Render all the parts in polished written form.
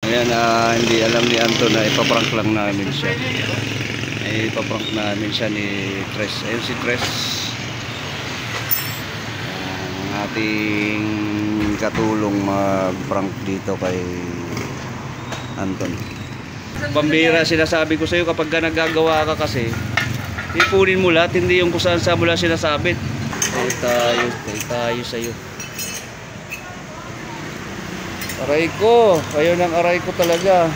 Ayan, hindi alam ni Anton na ipaprank lang namin siya. Ipaprank namin siya ni Tres. Ayun si Tres, ang ating katulong mag-prank dito kay Anton. Pambira, sinasabi ko sa iyo, kapag ka nagagawa ka kasi, ipunin mo lahat, hindi yung kung saan sa mula sinasabit. Tayo sa iyo. Aray ko, ayaw ng aray ko talaga.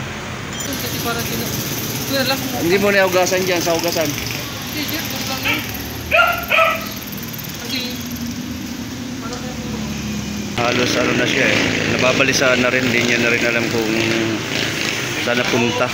Kasi para Hindi mo na hugasan dyan, sa hugasan. Halos ano na siya eh, nababalisa na rin, hindi niya na rin alam kung saan napunta.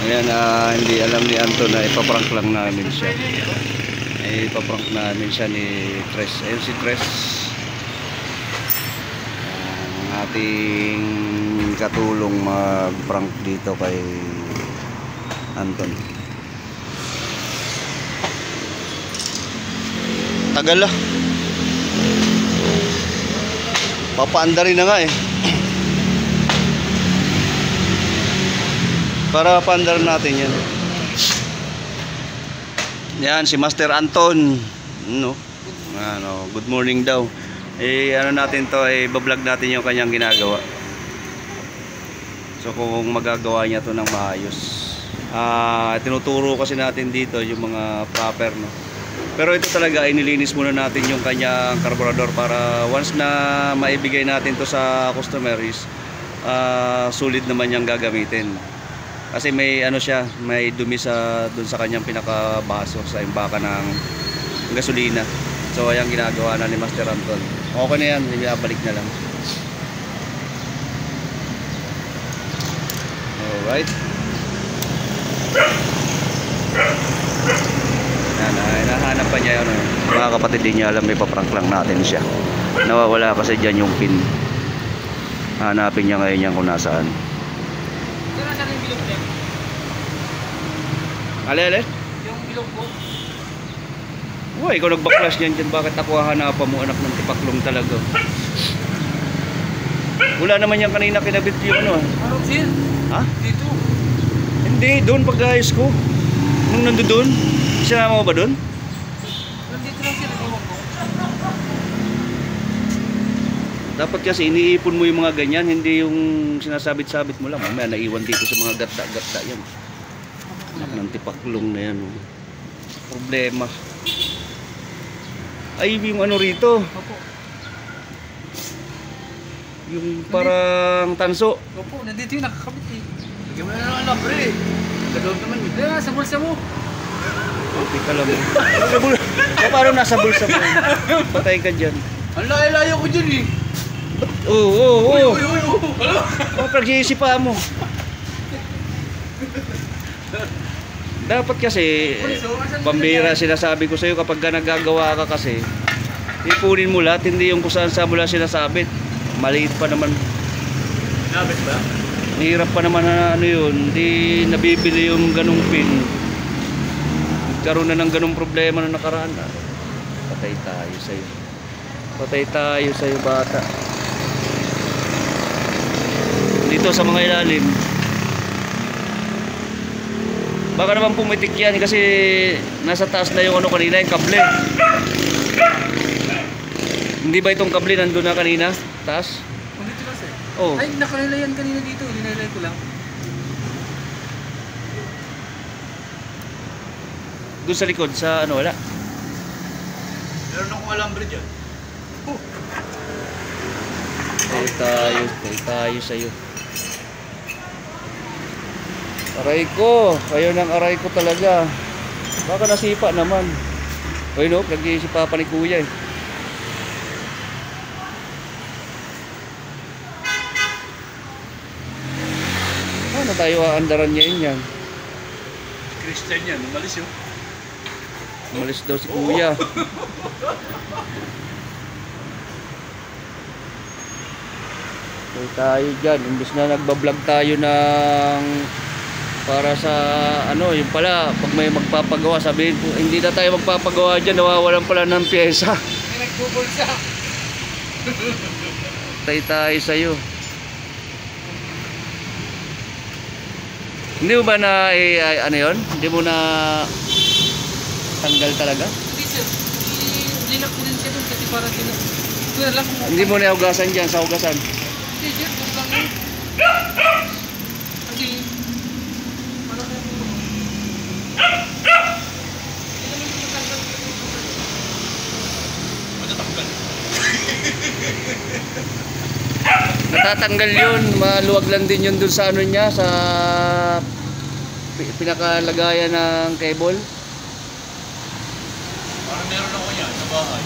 Ayan, hindi alam ni Anton na ipaprank lang namin siya. Ipaprank namin siya ni Tres. Ayun si Tres, ang ating katulong mag-prank dito kay Anton. Tagal ah. Papaandarin na nga eh. Para paandar natin yan. Yan si Master Anton. No? Ano, good morning daw. Ano natin to, bablog natin yung kanyang ginagawa. So kung magagawa niya to ng maayos. Tinuturo kasi natin dito yung mga proper, no. Pero ito talaga, inilinis muna natin yung kanyang carburetor para once na maibigay natin to sa customer is sulit naman niyang gagamitin. Kasi may ano siya, may dumi sa dun sa kanyang pinakabaso sa imbaka ng gasolina. So ayan ginagawa na ni Master Anton. Okay na yan, ibabalik na lang. Alright. Yan, nahanap pa niya yun. Mga kapatid, din niya alam, may paprank lang natin siya. Nawawala kasi dyan yung pin. Hanapin niya ngayon yan kung nasaan. Ale? Yung bilog po. Uy, ikaw nagbaklas niyan dyan. Bakit ako hahanapan mo, anak ng tipaklong talaga? Wala naman yan kanina kinabit yung ano. Anong sir? Ha? Dito. Hindi, doon pag-ayos ko. Nung nandoon, sinama mo ba doon? Nandito lang sir, iwan ko. Dapat kasi iniipon mo yung mga ganyan, hindi yung sinasabit-sabit mo lang. Mamaya naiwan dito sa mga gata-gata yan. Anak ng tipaklong na yan. Problema. Ay, yung ano rito. Opo. Yung parang tanso. Opo, nandito yung nakakabit eh. Bigyan mo na ng alam, pre. Ganoon naman. Hindi nga, sa bulsa mo. Okay ka lang. Paano nasa bulsa mo? Patay ka dyan. Ang layo-layo ko dyan eh. Oo. Ano? Pag-iisipan mo. Dapat kasi, pambira, sinasabi ko sa iyo, kapag ka nagagawa ka kasi, ipunin mo lahat, hindi yung kung saan sa mula sinasabit. Maliit pa naman. Nabit ba? Mahirap pa naman na ano yun, hindi nabibili yung ganung pin. Nagkaroon na ng ganung problema na nakaraan. Patay tayo sa iyo. Patay tayo sa iyo, bata. Dito sa mga ilalim. Baka naman pumitik yan kasi nasa taas na yung ano kanina, yung kable. Hindi ba itong kable nandun na kanina? Taas? Nandito lang sir. Oh. Ay, nakalilayan kanina dito. Linalay ko lang. Doon sa likod, sa ano, wala. Meron akong alambre dyan. Tayo sa iyo. Aray ko, ayaw ng aray ko talaga. Baka nasipa naman. Uy no, nag-iisipa pa ni kuya eh. Ano tayo aandaran niya yan? Christian yan, umalis yun. Umalis daw si kuya. So tayo dyan, imbes na nagbablog tayo ng para sa ano, yung pala pag may magpapagawa, sabihin po hindi na tayo magpapagawa dyan, nawawalan pala ng pyesa. May nagbubulsa. Tayo sa'yo. Hindi mo ba na ano yun? Hindi mo na tanggal talaga? Hindi sir, linak ko din siya doon kasi para ito lang kung Hindi mo na hugasan dyan sa hugasan? hindi sir, kung lang yun. Kasi parang Matatanggal. Natatanggal yun, maluwag lang din yun dun sa ano niya, sa pinakalagayan ng cable. Parang meron ako yan sa bahay.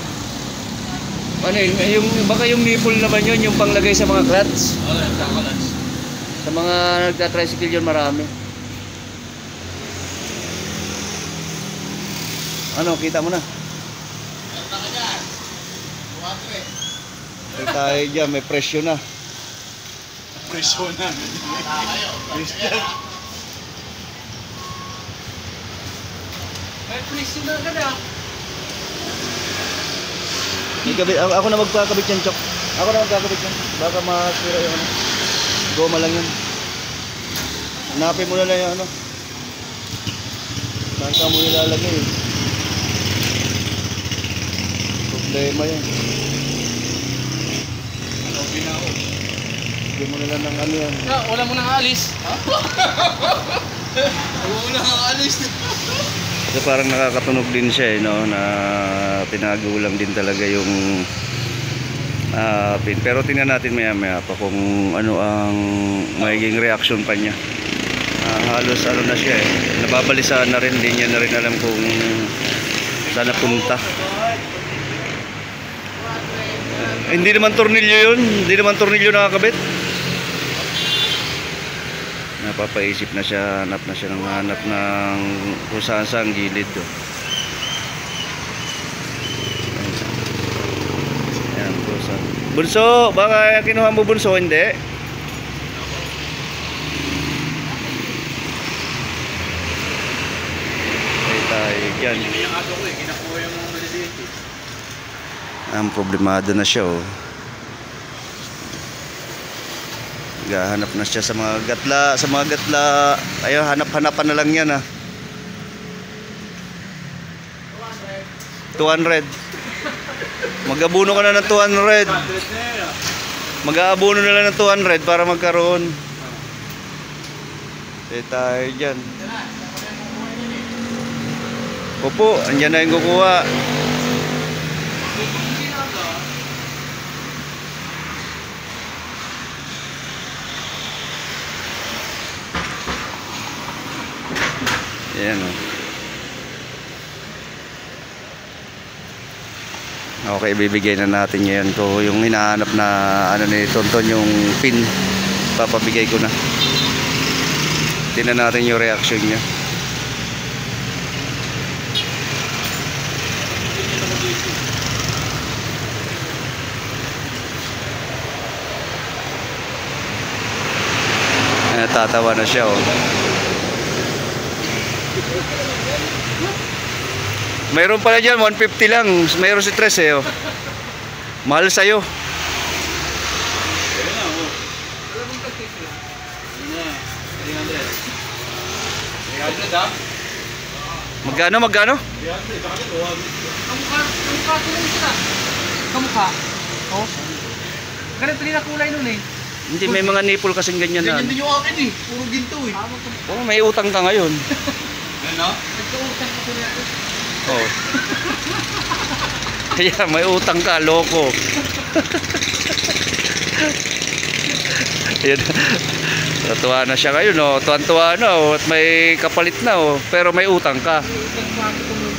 Ano yun, baka yung nipple naman yun, yung panglagay sa mga clutch. Wala, kakalans. Sa mga nagtatricycle yun marami. Ano, kita mo na? May tayo dyan, may presyo na. Presyo na. may pulis na agad ah. Ako na magkakabit yan, Chok. Ako na magkakabit yan. Baka masira yung ano. Goma lang yun. Hanapin mo na lang yung ano. Saan ka mo ilalagay eh. Problema yan. Okay na ako. Hindi mo na lang ng ano yan. Wala mo nang alis. Huwag mo na kakalis. So parang nakakatunog din siya eh, no? Na tinagulang din talaga yung pin. Pero tingnan natin maya pa kung ano ang magiging reaction pa niya. Halos ano na siya eh. Nababalisan na rin, hindi niya na rin alam kung saan napunta. Hindi naman tornilyo yun. Hindi naman tornilyo nakakabit. Napapaisip na siya, hanap ng kung saan sa gilid do. Ayan, pusa. Bunso, baka kinuha mo bunso, hindi? Ay tayo dyan. Yung ato ko eh, kinakuha yung mga maliliit eh. Ang problemado na siya oh. Gahanap na siya sa mga gatla, ayun, hanap-hanapan na lang yan ah. 200. Mag-abuno ka na ng 200. Mag-aabuno na lang ng 200 para magkaroon. Tayo dyan. Opo, andyan na yung kukuha. Ayan o. Okay, bibigay na natin ngayon ko yung hinahanap na ano ni Tonton, yung pin. Papabigay ko na. Tingnan natin yung reaction niya. Tatawa na siya oh. Mayroon pala dyan, 150 lang. Mayroon si Tres eh oh. Mahal sa'yo. Kaya na ako. Wala mong pagkisi lang. Yun na. 300. 300 ah? Magkano? 300. Bakit 200? Kamukha ko lang sila. Kamukha? Oo. Ganito din ang kulay nun eh. Hindi, may mga nipple kasing ganyan na. Ganyan din yung akin eh. Puro ginto eh. Oh, may utang ka ngayon. Ano? Nagkautang ko sila. Oh. Kaya may utang ka, loko. Ayun. Tuwa na siya ngayon, oh. Tuwan-tuwa na, oh. At may kapalit na, oh. Pero may utang ka.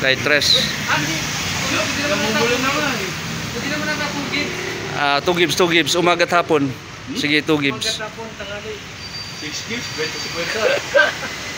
Kay Tres. Hindi naman nakatugib. 2 gigs, umagat hapon. Sige, 2 gigs. Magkatapon, tangali. 6 gigs, 20-50.